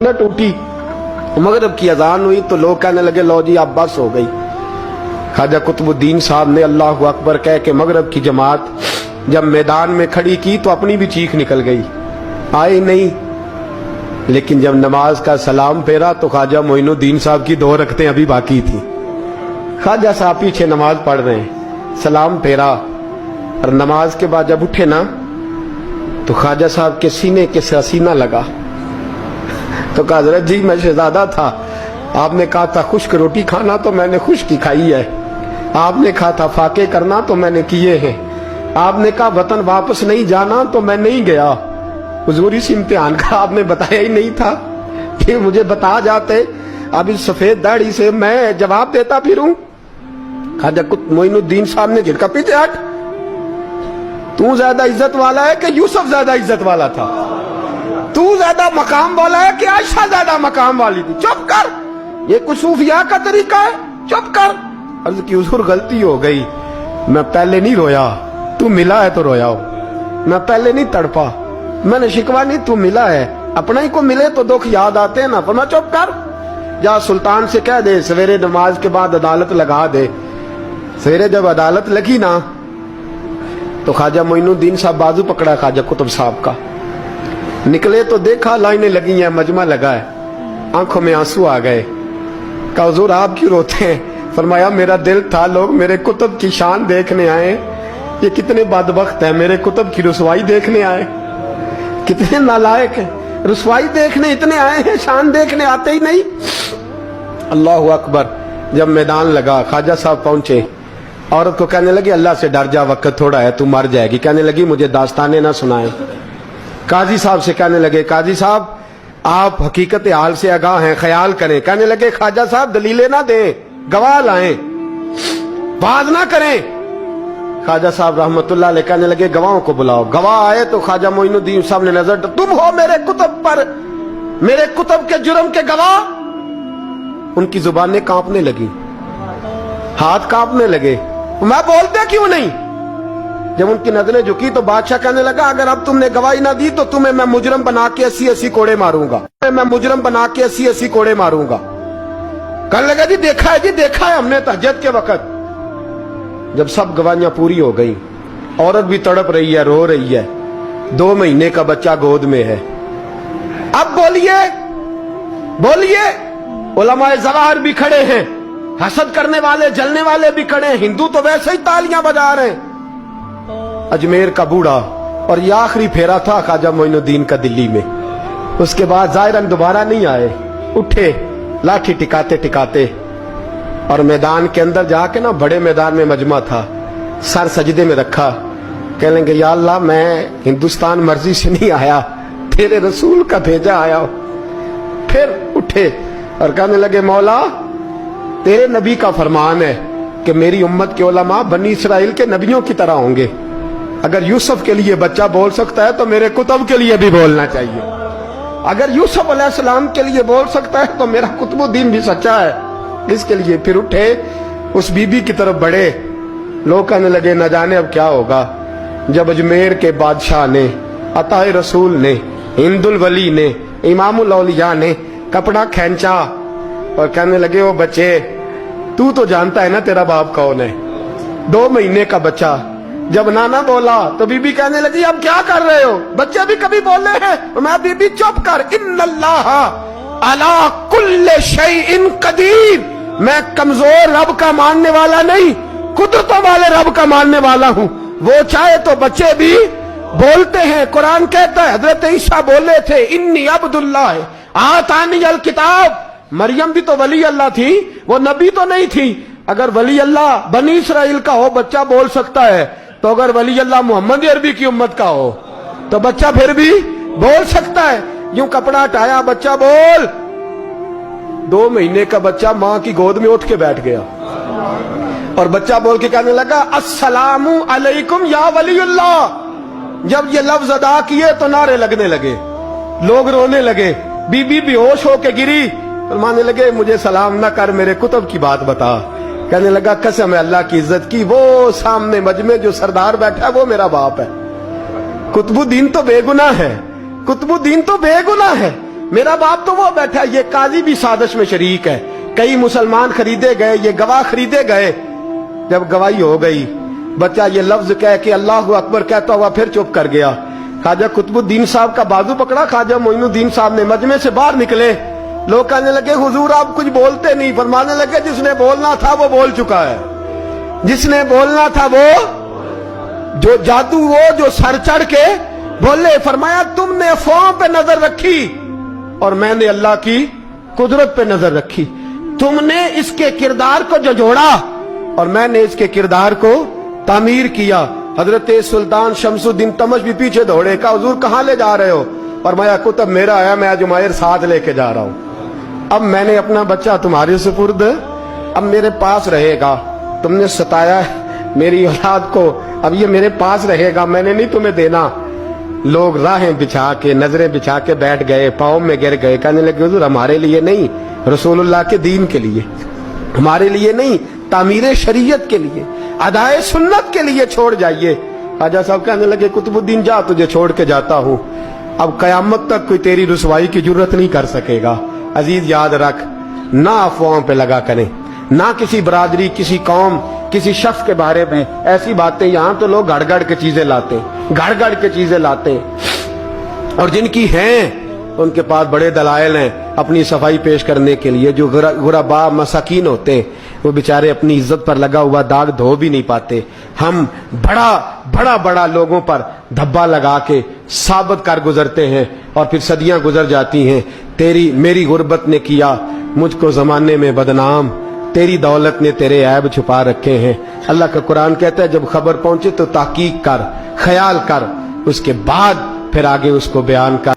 उलट उठी। मगरिब की अजान हुई तो लोग कहने लगे लो जी अब बस हो गई। ख्वाजा कुतुबुद्दीन साहब ने अल्लाहु अकबर कह के मगरिब की जमात जब मैदान में खड़ी की तो अपनी भी चीख निकल गई, आए नहीं। लेकिन जब नमाज का सलाम फेरा तो ख्वाजा मोइनुद्दीन साहब की 2 रकतें अभी बाकी थी। ख्वाजा साहब पीछे नमाज पढ़ रहे हैं, सलाम फेरा और नमाज के बाद जब उठे ना तो ख्वाजा साहब के सीने के सीना लगा। तो कहा हजरत जी मैं शहजादा था, आपने कहा था खुश्क रोटी खाना तो मैंने खुश्क ही खाई है, आपने कहा था फाके करना तो मैंने किए हैं, आपने कहा वतन वापस नहीं जाना तो मैं नहीं गया। हुजूर इस इम्तिहान का आपने बताया ही नहीं था, फिर मुझे बता जाते अब इस सफेद दाढ़ी से मैं जवाब देता फिरूं। ख्वाजा मोइनुद्दीन साहब ने झिड़का, पीछे हट, तू ज्यादा इज्जत वाला है कि यूसुफ ज्यादा इज्जत वाला था? तू ज्यादा मकाम वाला है कि आयशा ज्यादा मकाम वाली थी? चुप कर, ये कुछ सूफिया का तरीका है, चुप कर। अर्ज की हुजूर गलती हो गई, मैं पहले नहीं रोया, तू मिला है तो रोया हो, मैं पहले नहीं तड़पा, मैंने शिकवा नहीं, तू मिला है, अपना ही को मिले तो दुख याद आते हैं ना। पर मैं चुप कर, जा सुल्तान से कह दे सवेरे नमाज के बाद अदालत लगा दे। सवेरे जब अदालत लगी ना तो ख्वाजा मोइनुद्दीन साहब बाजू पकड़ा ख्वाजा कुतुब साहब का, निकले तो देखा लाइनें लगी हैं, मजमा लगा है, आंखों में आंसू आ गए। कहा हुजूर आप क्यों रोते हैं? फरमाया मेरा दिल था लोग मेरे कुतुब की शान देखने आए, ये कितने बदबख्त है, मेरे कुतुब की रुसवाई देखने आए, कितने नालायक हैं, रुसवाई देखने इतने आए हैं, शान देखने आते ही नहीं। अल्लाहु अकबर। जब मैदान लगा ख्वाजा साहब पहुंचे, औरत को कहने लगी अल्लाह से डर जा, वक्त थोड़ा है, तू मर जाएगी। कहने लगी मुझे दास्ताने ना सुनाए। काजी साहब से कहने लगे काजी साहब आप हकीकत हाल से आगाह हैं, ख्याल करें। कहने लगे ख्वाजा साहब दलीलें ना दें, गवाह लाएं, बात ना करें। ख्वाजा साहब रहमतुल्लाह अलैह कहने लगे गवाहों को बुलाओ। गवाह आए तो ख्वाजा मोइनुद्दीन साहब ने नजर, तुम हो मेरे कुतुब पर, मेरे कुतुब के जुर्म के गवाह। उनकी जुबानें कांपने लगी, हाथ कांपने लगे, मैं बोलते क्यों नहीं? जब उनकी नजरें झुकी तो बादशाह कहने लगा अगर अब तुमने गवाही ना दी तो तुम्हें मैं मुजरम बना के 80-80 कोड़े मारूंगा, मैं मुजरम बना के 80-80 कोड़े मारूंगा। कहने लगा जी देखा है, जी देखा है हमने तहज्जुद के वक्त। जब सब गवाहियां पूरी हो गई, औरत भी तड़प रही है, रो रही है, 2 महीने का बच्चा गोद में है। अब बोलिए बोलिए, उलमाए ज़वाहिर भी खड़े हैं, हसद करने वाले जलने वाले भी खड़े हैं, हिंदू तो वैसे ही तालियां बजा रहे हैं। अजमेर का बूढ़ा, और ये आखिरी फेरा था ख्वाजा मोइनुद्दीन का दिल्ली में, उसके बाद ज़ाहिरन दोबारा नहीं आए। उठे लाठी टिकाते टिकाते और मैदान के अंदर जाके ना, बड़े मैदान में मजमा था, सर सजदे में रखा, कहने लगे या अल्लाह मैं हिंदुस्तान मर्जी से नहीं आया, तेरे रसूल का भेजा आया। फिर उठे और कहने लगे मौला तेरे नबी का फरमान है कि मेरी उम्मत के उलमा बनी इसराइल के नबियों की तरह होंगे, अगर यूसुफ के लिए बच्चा बोल सकता है तो मेरे कुतुब के लिए भी बोलना चाहिए, अगर यूसुफ अलैहिस्सलाम के लिए बोल सकता है तो मेरा कुतुबुद्दीन भी सच्चा है, इसके लिए। फिर उठे उस बीबी की तरफ बढ़े, लोग कहने लगे न जाने अब क्या होगा। जब अजमेर के बादशाह ने, अताए रसूल ने, हिंदुल वली ने, इमामुल औलिया ने कपड़ा खींचा और कहने लगे ओ बच्चे तू तो जानता है ना तेरा बाप कौन है, 2 महीने का बच्चा। जब नाना बोला तो बीबी कहने लगी अब क्या कर रहे हो, बच्चे भी कभी बोले हैं? मैं बीबी चुप कर, इन्नल्लाह अला कुल्ले शैइन कदीर, मैं कमजोर रब का मानने वाला नहीं, कुदरतों वाले रब का मानने वाला हूं, वो चाहे तो बच्चे भी बोलते हैं। कुरान कहता है हजरत ईसा बोले थे इन्नी अब्दुल्लाह आतानी अल किताब, मरियम भी तो वली अल्लाह थी, वो नबी तो नहीं थी। अगर वली अल्लाह बनी इसराइल का हो बच्चा बोल सकता है, तो अगर वली अल्लाह मोहम्मद अरबी की उम्मत का हो तो बच्चा फिर भी बोल सकता है। यूं कपड़ा हटाया, बच्चा बोल। 2 महीने का बच्चा मां की गोद में उठ के बैठ गया और बच्चा बोल के कहने लगा अस्सलामु अलैकुम या वलीउल्लाह। जब ये लफ्ज अदा किए तो नारे लगने लगे, लोग रोने लगे, बीबी बेहोश होके गिरी, फरमाने लगे मुझे सलाम ना कर, मेरे कुतुब की बात बता। कहने लगा कसम है अल्लाह की इज्जत की, वो सामने मजमे जो सरदार बैठा है वो मेरा बाप है। कुतुबुद्दीन तो बेगुनाह है, कुतुबुद्दीन तो बेगुनाह है, मेरा बाप तो वो बैठा है, ये काजी भी साजिश में शरीक है, कई मुसलमान खरीदे गए, ये गवाह खरीदे गए। जब गवाही हो गई, बच्चा ये लफ्ज कह के अल्लाह अकबर कहता हुआ फिर चुप कर गया। ख्वाजा कुतुबुद्दीन साहब का बाजू पकड़ा, ख्वाजा मोइनुद्दीन साहब ने मजमे से बाहर निकले। लोग कहने लगे हुजूर आप कुछ बोलते नहीं। फरमाने लगे जिसने बोलना था वो बोल चुका है, जिसने बोलना था वो, जो जादू वो जो सर चढ़ के बोले। फरमाया तुमने अफवाहों पे नजर रखी और मैंने अल्लाह की कुदरत पे नजर रखी। तुमने इसके किरदार को जोड़ा और मैंने इसके किरदार को तामीर किया। हजरत सुल्तान शमसुद्दीन तमश भी पीछे दौड़े, कहा हुजूर कहां ले जा रहे हो? फरमाया कुतुब मेरा आया, मैं आज उमैर साथ लेके जा रहा हूं। अब मैंने अपना बच्चा तुम्हारे सुपुर्द, अब मेरे पास रहेगा। तुमने सताया मेरी औलाद को, अब ये मेरे पास रहेगा, मैंने नहीं तुम्हें देना। लोग राहें बिछा के, नजरें बिछा के बैठ गए, पाँव में गिर गए, कहने लगे हुजूर हमारे लिए नहीं, रसूलुल्लाह के दीन के लिए, हमारे लिए नहीं, तामीर शरीयत के लिए, अदाए सुन्नत के लिए छोड़ जाइए। ख्वाजा साहब कहने लगे कुतुबुद्दीन जा, तुझे छोड़ के जाता हूं, अब कयामत तक कोई तेरी रुसवाई की जरूरत नहीं कर सकेगा। अजीज याद रख, ना अफवाहों पे लगा करें, ना किसी बरादरी, किसी कौम, किसी शख्स के बारे में ऐसी बातें। यहां तो लोग गड़ गड़ के चीजें लाते, गड़ गड़ के चीजें लाते, और जिनकी हैं उनके पास बड़े दलाइल हैं अपनी सफाई पेश करने के लिए। जो गुरबा मसाकीन होते हैं वो बेचारे अपनी इज्जत पर लगा हुआ दाग धो भी नहीं पाते। हम बड़ा लोगों पर धब्बा लगा के साबित कर गुजरते हैं और फिर सदियां गुजर जाती हैं। तेरी मेरी गुर्बत ने किया मुझको जमाने में बदनाम, तेरी दौलत ने तेरे ऐब छुपा रखे हैं। अल्लाह का कुरान कहता है जब खबर पहुंचे तो ताकीक कर, ख्याल कर, उसके बाद फिर आगे उसको बयान कर।